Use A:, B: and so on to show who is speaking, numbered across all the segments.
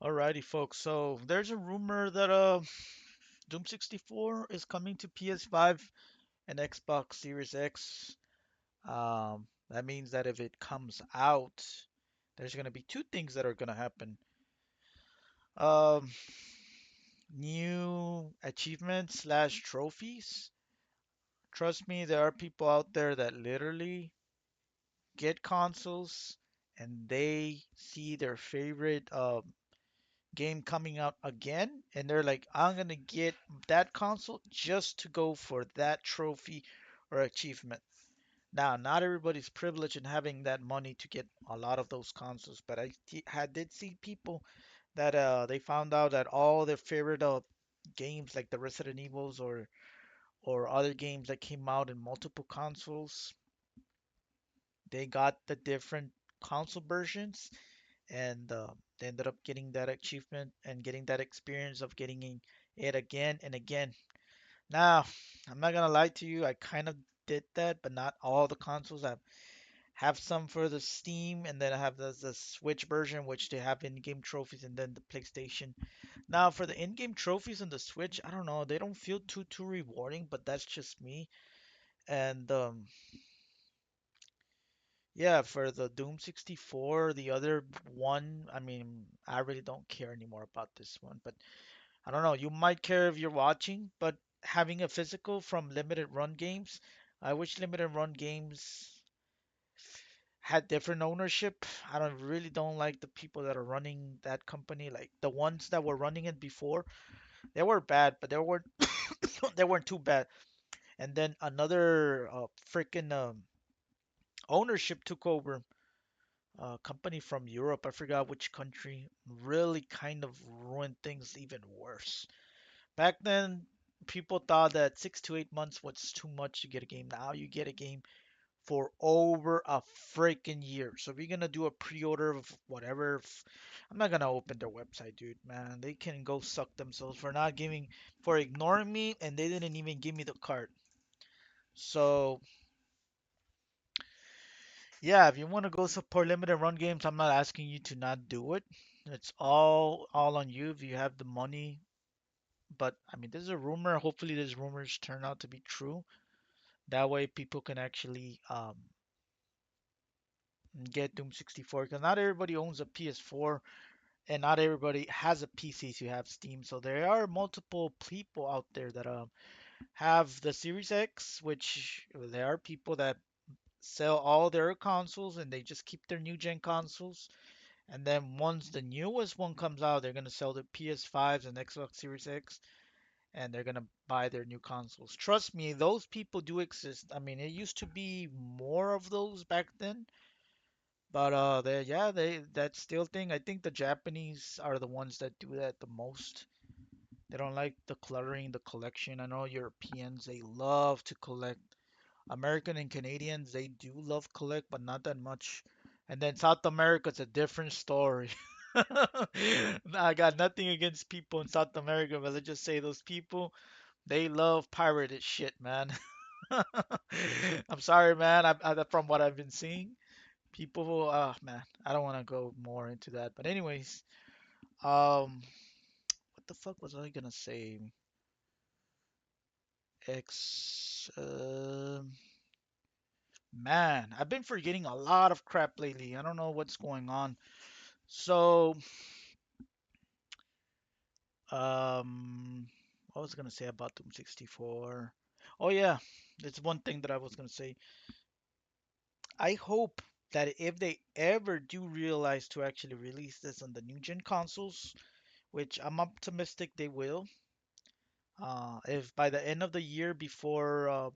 A: Alrighty, folks. So there's a rumor that Doom 64 is coming to PS5 and Xbox Series X. That means that if it comes out, there's gonna be two things that are gonna happen. Um, New achievements slash trophies. Trust me, there are people out there that literally get consoles and they see their favorite game coming out again, and they're like, I'm gonna get that console just to go for that trophy or achievement. Now, not everybody's privileged in having that money to get a lot of those consoles, but did see people that they found out that all their favorite games like the Resident Evils or other games that came out in multiple consoles, they got the different console versions and they ended up getting that achievement and getting that experience of getting it again and again. Now, I'm not gonna lie to you, I kind of did that, but not all the consoles. I have some for the Steam, and then I have the Switch version, which they have in-game trophies, and then the PlayStation. Now, for the in-game trophies on the Switch, I don't know, they don't feel too rewarding, but that's just me. And yeah, for the Doom 64, the other one, I mean, I really don't care anymore about this one, but I don't know. You might care if you're watching, but having a physical from limited run games, I wish limited run games had different ownership. I don't like the people that are running that company. Like the ones that were running it before, they were bad, but they weren't they weren't too bad. And then another freaking ownership took over. A company from Europe, I forgot which country, really kind of ruined things even worse. Back then, people thought that 6 to 8 months was too much to get a game. Now you get a game for over a freaking year. So if you're gonna do a pre-order of whatever, I'm not gonna open their website, dude. Man, they can go suck themselves for not giving, for ignoring me, and they didn't even give me the card. So yeah, if you want to go support limited run games, I'm not asking you to not do it. It's all on you if you have the money. But I mean, this is a rumor. Hopefully, these rumors turn out to be true. That way, people can actually get Doom 64 because not everybody owns a PS4 and not everybody has a PC to have Steam. So there are multiple people out there that have the Series X, which there are people that sell all their consoles and they just keep their new gen consoles. And then once the newest one comes out, they're gonna sell the PS5s and Xbox Series X, and they're gonna buy their new consoles. Trust me, those people do exist. I mean, it used to be more of those back then, but they yeah, they that still thing. I think the Japanese are the ones that do that the most. They don't like the cluttering, the collection. I know Europeans, they love to collect. American and Canadians, they do love collect, but not that much. And then South America, it's a different story. I got nothing against people in South America, but let's just say those people, they love pirated shit, man. I'm sorry, man. From what I've been seeing, people, man, I don't want to go more into that. But anyways, what the fuck was I gonna say? X, man, I've been forgetting a lot of crap lately. I don't know what's going on. So, um, what was I gonna say about Doom 64? Oh yeah, it's one thing that I was gonna say. I hope that if they ever do realize to actually release this on the new gen consoles, which I'm optimistic they will, if by the end of the year before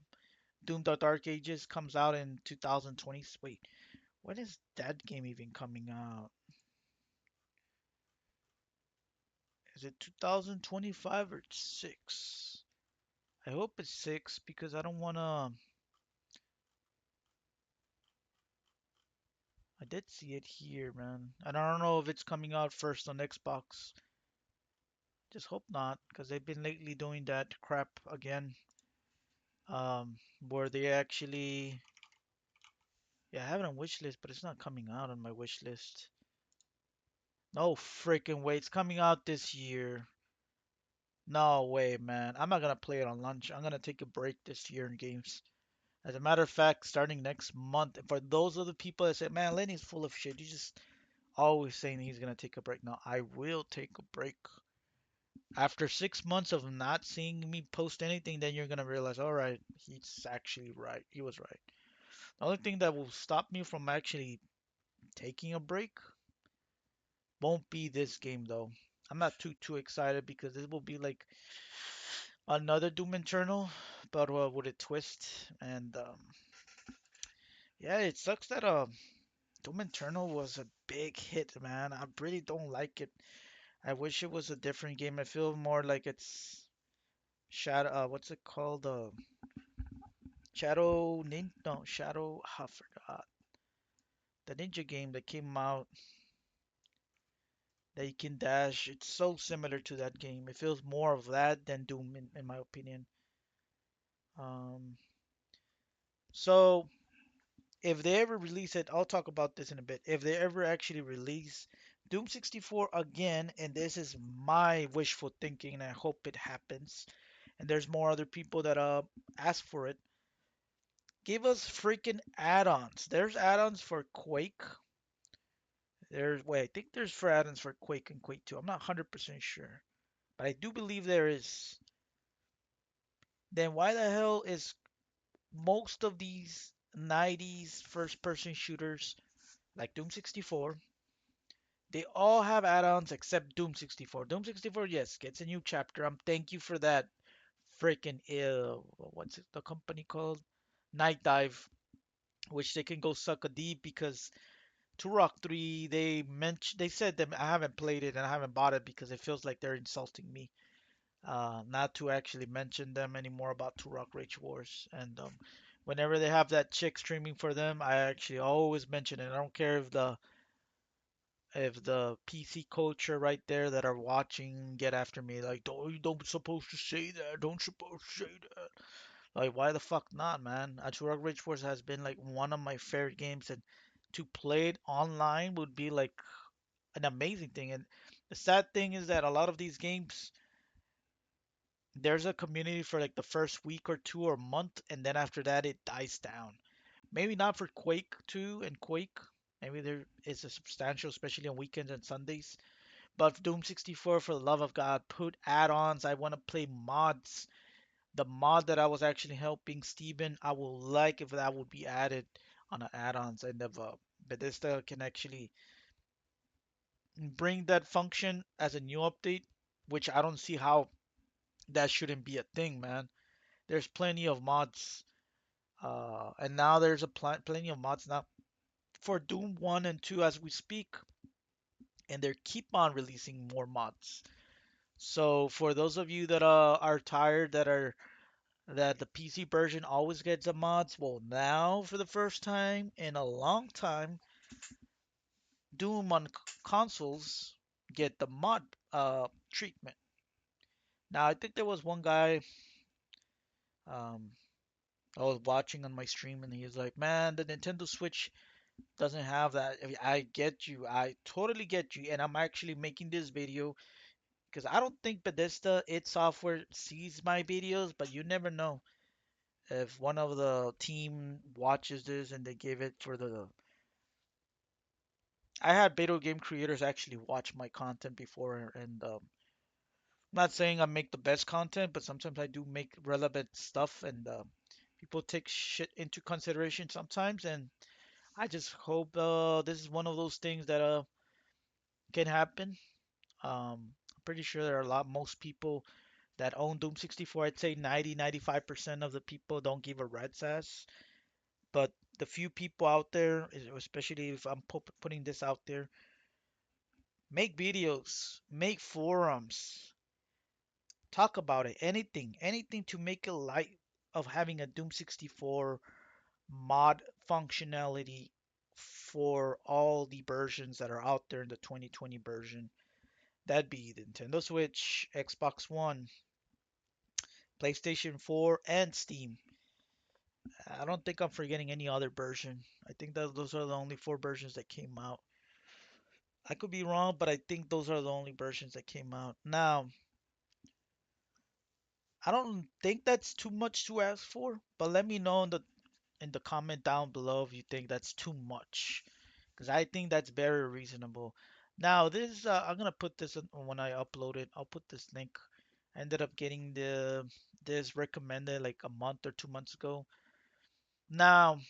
A: Doom the Dark Ages comes out in 2020, wait, when is that game even coming out? Is it 2025 or 6? I hope it's 6 because I don't want to. I did see it here, man. And I don't know if it's coming out first on Xbox. Just hope not, because they've been lately doing that crap again. Where they actually. Yeah, I have it on wish list, but it's not coming out on my wish list. No freaking way. It's coming out this year. No way, man. I'm not gonna play it on lunch. I'm gonna take a break this year in games. As a matter of fact, starting next month, for those of the people that say, man, Lenny's full of shit, you just always saying he's gonna take a break. No, I will take a break. After 6 months of not seeing me post anything, then you're gonna realize, all right, he's actually right. He was right. The only thing that will stop me from actually taking a break won't be this game though. I'm not too excited because it will be like another Doom Eternal, but with a twist. And yeah, it sucks that Doom Eternal was a big hit, man. I really don't like it. I wish it was a different game. I feel more like it's Shadow. What's it called? Shadow Nin. No, Shadow. I forgot the ninja game that came out that you can dash. It's so similar to that game. It feels more of that than Doom, in my opinion. Um, so if they ever release it, I'll talk about this in a bit. If they ever actually release Doom 64 again, and this is my wishful thinking, and I hope it happens, and there's more other people that ask for it, give us freaking add-ons. There's add-ons for Quake. I think there's for add-ons for Quake and Quake 2. I'm not 100% sure, but I do believe there is. Then why the hell is most of these 90s first-person shooters like Doom 64? They all have add-ons except Doom 64. Doom 64, yes, gets a new chapter. Thank you for that. Freaking what's the company called? Night Dive, which they can go suck a deep because Turok 3, they said that I haven't played it and I haven't bought it because it feels like they're insulting me. Not to actually mention them anymore about Turok Rage Wars. And whenever they have that chick streaming for them, I actually always mention it. I don't care if the PC culture right there that are watching get after me like, don't you don't supposed to say that, don't supposed to say that. Like, why the fuck not, man? Turok Rage Force has been like one of my favorite games, and to play it online would be like an amazing thing. And the sad thing is that a lot of these games, there's a community for like the first week or two or month, and then after that it dies down. Maybe not for Quake 2 and Quake. Maybe there is a substantial, especially on weekends and Sundays. But Doom 64, for the love of God, put add-ons. I want to play mods. The mod that I was actually helping Steven, I would like if that would be added on the add-ons, and if Bethesda can actually bring that function as a new update, which I don't see how that shouldn't be a thing, man. There's plenty of mods, and now there's plenty of mods now for Doom 1 and 2 as we speak, and they keep on releasing more mods. So for those of you that are tired that the PC version always gets the mods, well now for the first time in a long time, Doom on consoles get the mod treatment. Now I think there was one guy um I was watching on my stream and he was like, "Man, the Nintendo Switch doesn't have that." I get you. I totally get you. And I'm actually making this video because I don't think Bethesda, its software, sees my videos, but you never know. If one of the team watches this and they give it for the, I had video game creators actually watch my content before, and I'm not saying I make the best content, but sometimes I do make relevant stuff, and people take shit into consideration sometimes, and I just hope this is one of those things that can happen. I'm pretty sure there are most people that own Doom 64. I'd say 90-95% of the people don't give a rat's ass. But the few people out there, especially if I'm putting this out there, make videos, make forums, talk about it, anything to make a light of having a Doom 64 mod functionality for all the versions that are out there in the 2020 version. That'd be the Nintendo Switch, Xbox One, PlayStation 4, and Steam. I don't think I'm forgetting any other version. I think that those are the only four versions that came out. I could be wrong, but I think those are the only versions that came out. Now, I don't think that's too much to ask for, but let me know in the comment down below if you think that's too much, because I think that's very reasonable. Now, this I'm gonna put this when I upload it. I'll put this link. I ended up getting this recommended like a month or 2 months ago. Now,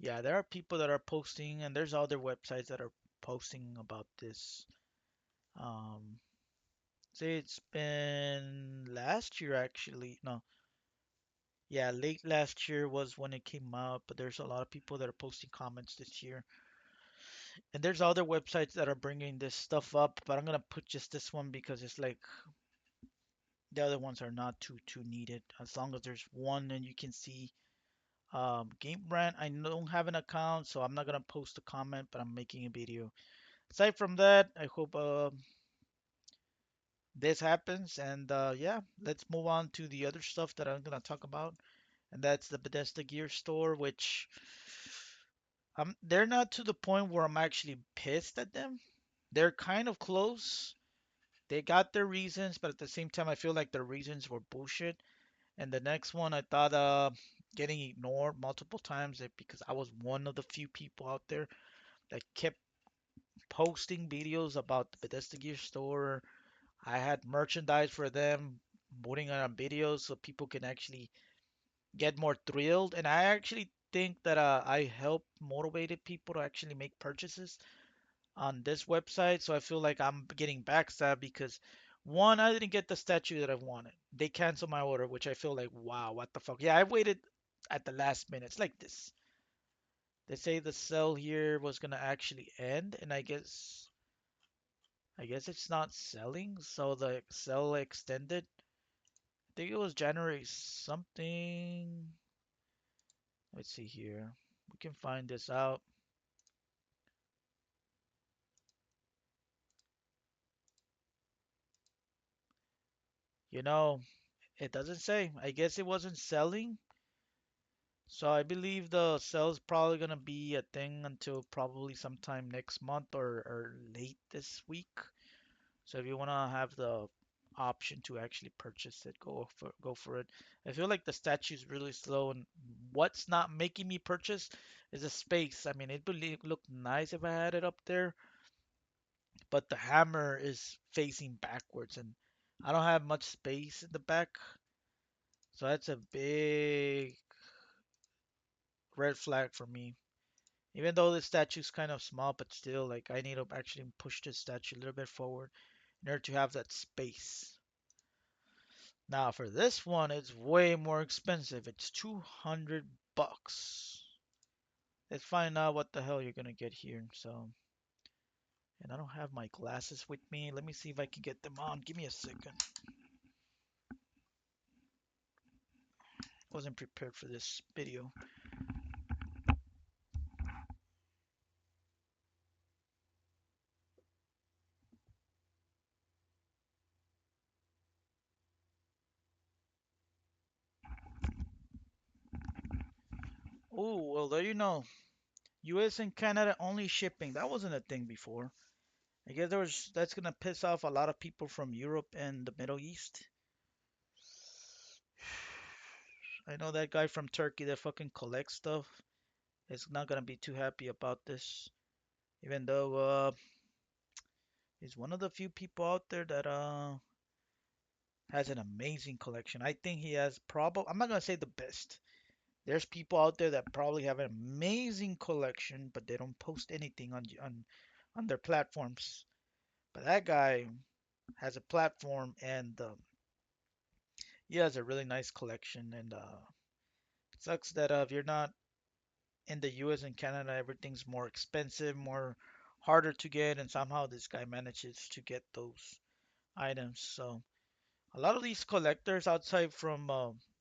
A: yeah, there are people that are posting, and there's other websites that are posting about this. Um, Say it's been last year actually. No, yeah, late last year was when it came out, but there's a lot of people that are posting comments this year. And there's other websites that are bringing this stuff up, but I'm gonna put just this one because it's like the other ones are not too needed. As long as there's one and you can see Game Brand. I don't have an account, so I'm not gonna post a comment, but I'm making a video. Aside from that, I hope this happens, and yeah, let's move on to the other stuff that I'm gonna talk about, and that's the Bethesda Gearstore, which they're not to the point where I'm actually pissed at them. They're kind of close. They got their reasons, but at the same time, I feel like their reasons were bullshit. And the next one, I thought getting ignored multiple times because I was one of the few people out there that kept posting videos about the Bethesda Gear Store. I had merchandise for them, putting on videos so people can actually get more thrilled. And I actually think that I helped motivated people to actually make purchases on this website. So I feel like I'm getting backstabbed because one, I didn't get the statue that I wanted. They canceled my order, which I feel like, wow, what the fuck? Yeah, I waited at the last minute. It's like this. They say the sale here was gonna actually end, and I guess it's not selling, so the sale extended. I think it was January something. Let's see here. We can find this out. You know, it doesn't say. I guess it wasn't selling. So I believe the sale's probably gonna be a thing until probably sometime next month or late this week. So if you wanna have the option to actually purchase it, go for it. I feel like the statue's really slow, and what's not making me purchase is the space. I mean, it would look nice if I had it up there, but the hammer is facing backwards, and I don't have much space in the back, so that's a big red flag for me. Even though the statue's kind of small, but still, like I need to actually push this statue a little bit forward in order to have that space. Now for this one, it's way more expensive. It's 200 bucks. Let's find out what the hell you're gonna get here. So, and I don't have my glasses with me. Let me see if I can get them on. Give me a second. Wasn't prepared for this video. Oh, well, there you know. US and Canada only shipping. That wasn't a thing before. I guess that's gonna piss off a lot of people from Europe and the Middle East. I know that guy from Turkey that fucking collects stuff is not gonna be too happy about this, even though he's one of the few people out there that has an amazing collection. I think he has probably, I'm not gonna say the best. There's people out there that probably have an amazing collection, but they don't post anything on their platforms. But that guy has a platform, and he has a really nice collection. And it sucks that if you're not in the US and Canada, everything's more expensive, more harder to get, and somehow this guy manages to get those items. So a lot of these collectors outside from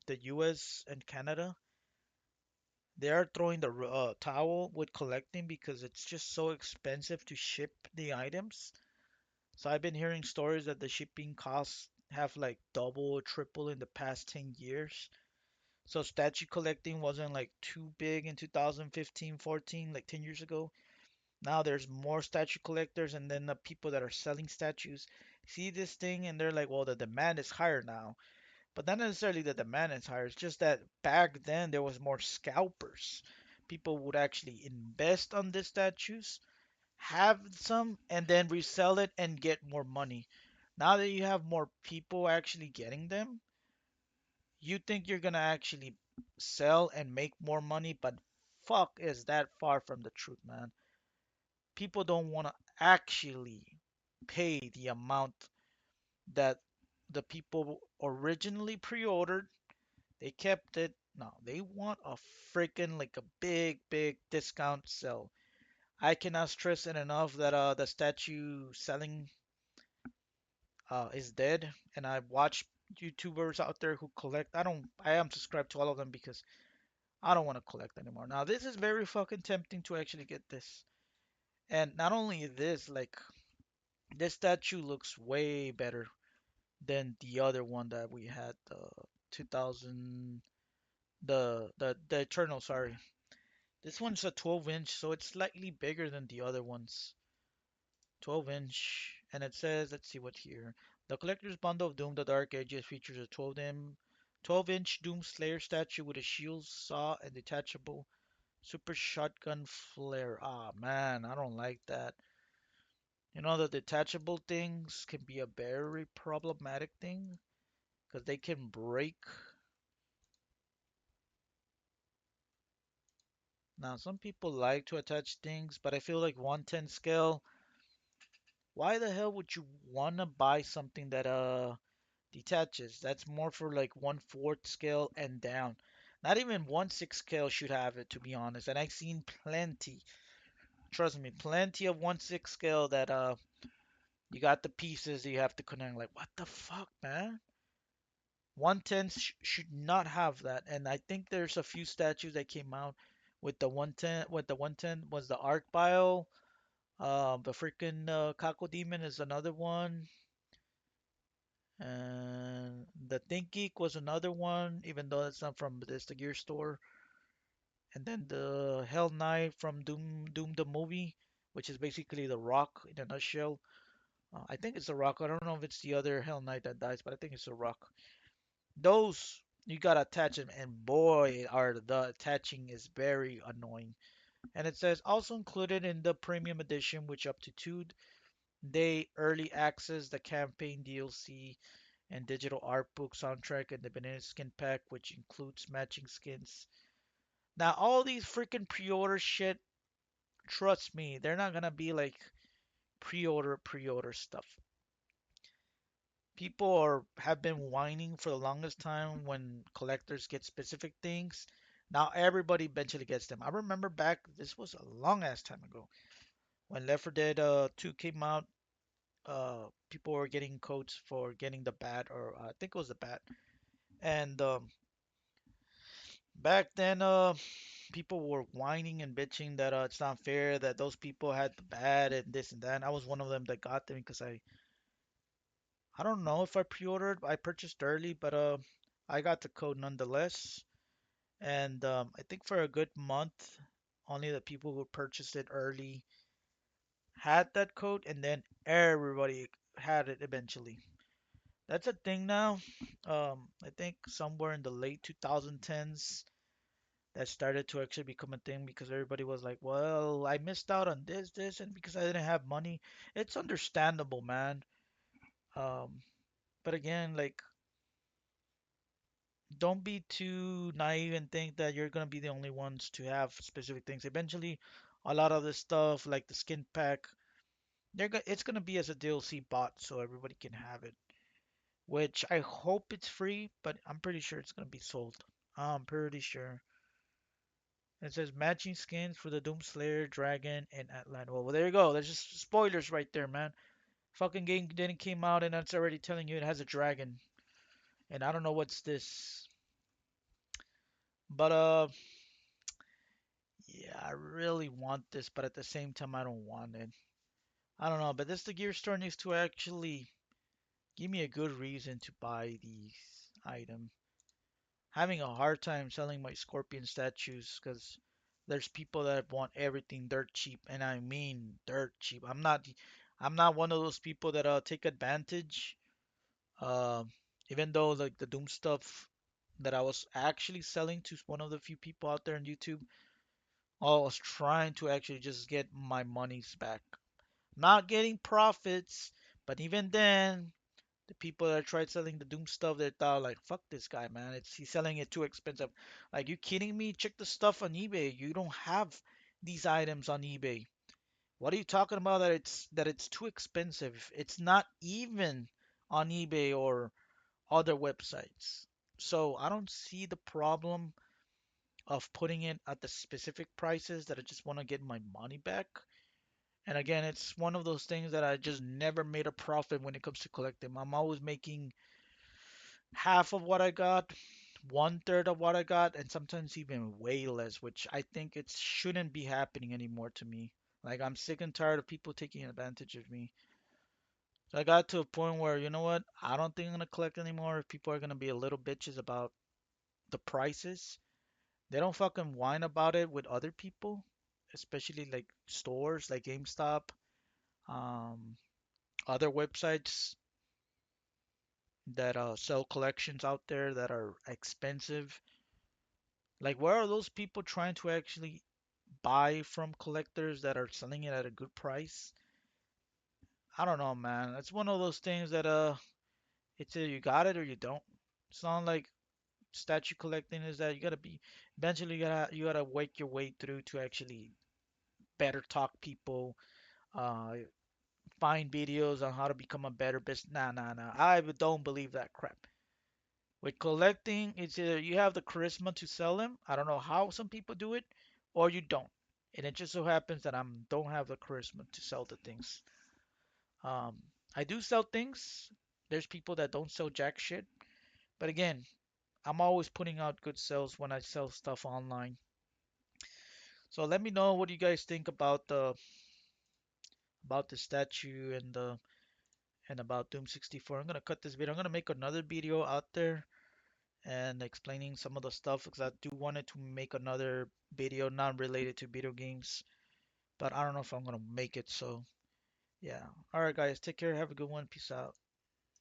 A: the US and Canada, they are throwing the towel with collecting because it's just so expensive to ship the items. So I've been hearing stories that the shipping costs have like double or triple in the past 10 years. So statue collecting wasn't like too big in 2015, 14, like 10 years ago. Now there's more statue collectors, and then the people that are selling statues see this thing and they're like, well, the demand is higher now. But not necessarily the demand is higher. It's just that back then there was more scalpers. People would actually invest on these statues, have some, and then resell it and get more money. Now that you have more people actually getting them, you think you're gonna actually sell and make more money, but fuck is that far from the truth, man. People don't want to actually pay the amount that the people originally pre-ordered. They kept it. No, they want a freaking like a big, big discount sell. I cannot stress it enough that the statue selling is dead, and I watch YouTubers out there who collect. I am subscribed to all of them because I don't want to collect anymore. Now this is very fucking tempting to actually get this, and not only this, like this statue looks way better than the other one that we had, the 2000, the Eternal. Sorry, this one's a 12 inch, so it's slightly bigger than the other ones. 12 inch, and it says, let's see what here. The collector's bundle of Doom: The Dark Ages features a 12-inch Doom Slayer statue with a shield, saw, and detachable super shotgun flare. Ah, man, I don't like that. You know, the detachable things can be a very problematic thing because they can break. Now, some people like to attach things, but I feel like 110 scale, why the hell would you want to buy something that detaches? That's more for like 1/4 scale and down. Not even 1/6 scale should have it, to be honest. And I've seen plenty, trust me, plenty of 1/6 scale that you got the pieces that you have to connect. Like, what the fuck, man? 110 should not have that. And I think there's a few statues that came out with the 110. With the 110 was the Arc Bio. The freaking Kako Demon is another one. And the Think Geek was another one, even though it's not from Bethesda Gearstore. And then the Hell Knight from Doom the movie, which is basically the Rock in a nutshell. I think it's the Rock. I don't know if it's the other Hell Knight that dies, but I think it's the Rock. Those you gotta attach them, and boy, are the attaching is very annoying. And it says also included in the premium edition, which up to 2-day early access, the campaign DLC and digital art book soundtrack, and the banana skin pack, which includes matching skins. Now, all these freaking pre-order shit, trust me, they're not gonna be like pre-order stuff. People have been whining for the longest time when collectors get specific things. Now everybody eventually gets them. I remember back, this was a long ass time ago, when Left 4 Dead 2 came out. People were getting codes for getting the bat, or I think it was the bat. And back then, people were whining and bitching that it's not fair that those people had the bat and this and that. And I was one of them that got them because I don't know if I pre-ordered, I purchased early, but I got the code nonetheless. And I think for a good month, only the people who purchased it early had that code, and then everybody had it eventually. That's a thing now. I think somewhere in the late 2010s that started to actually become a thing because everybody was like, "Well, I missed out on this, and because I didn't have money." It's understandable, man. Um, but again, like, don't be too naive and think that you're gonna be the only ones to have specific things. Eventually, a lot of this stuff, like the skin pack, it's gonna be as a DLC bot, so everybody can have it. Which I hope it's free, but I'm pretty sure it's gonna be sold. I'm pretty sure. It says matching skins for the Doomslayer, Dragon, and Atlan. Well, there you go. There's just spoilers right there, man. Fucking game didn't came out and it's already telling you it has a dragon. And I don't know what's this. But yeah, I really want this, but at the same time I don't want it. I don't know, but this the gear store needs to actually give me a good reason to buy these items. Having a hard time selling my scorpion statues because There's people that want everything dirt cheap, and I mean dirt cheap. I'm not one of those people that take advantage. Uh, Even though like the Doom stuff that I was actually selling to one of the few people out there on YouTube, I was trying to actually just get my monies back. Not getting profits, but even then, the people that tried selling the Doom stuff, they thought like, "Fuck this guy, man! He's selling it too expensive." Like, you kidding me? Check the stuff on eBay. You don't have these items on eBay. What are you talking about that it's too expensive? It's not even on eBay or other websites. So I don't see the problem of putting it at the specific prices that I just want to get my money back. And again, it's one of those things that I just never made a profit when it comes to collecting. I'm always making half of what I got, one third of what I got, and sometimes even way less, which I think it shouldn't be happening anymore to me. Like, I'm sick and tired of people taking advantage of me. So I got to a point where, you know what? I don't think I'm gonna collect anymore. If people are gonna be a little bitches about the prices, they don't fucking whine about it with other people, especially like stores like GameStop, um, other websites that sell collections out there that are expensive. Like, where are those people trying to actually buy from collectors that are selling it at a good price? I don't know, man. It's one of those things that it's either you got it or you don't. It's not like statue collecting is that you gotta be eventually you gotta wake your way through to actually better talk people, uh, find videos on how to become a better business. Nah, nah, nah. I don't believe that crap. With collecting, it's either you have the charisma to sell them. I don't know how some people do it, or you don't. And it just so happens that I don't have the charisma to sell the things. Um, I do sell things. There's people that don't sell jack shit. But again, I'm always putting out good sales when I sell stuff online. So let me know what you guys think about the statue and about Doom 64. I'm gonna cut this video. I'm gonna make another video out there and explaining some of the stuff because I do wanted to make another video not related to video games, but I don't know if I'm gonna make it. So yeah. All right, guys. Take care. Have a good one. Peace out.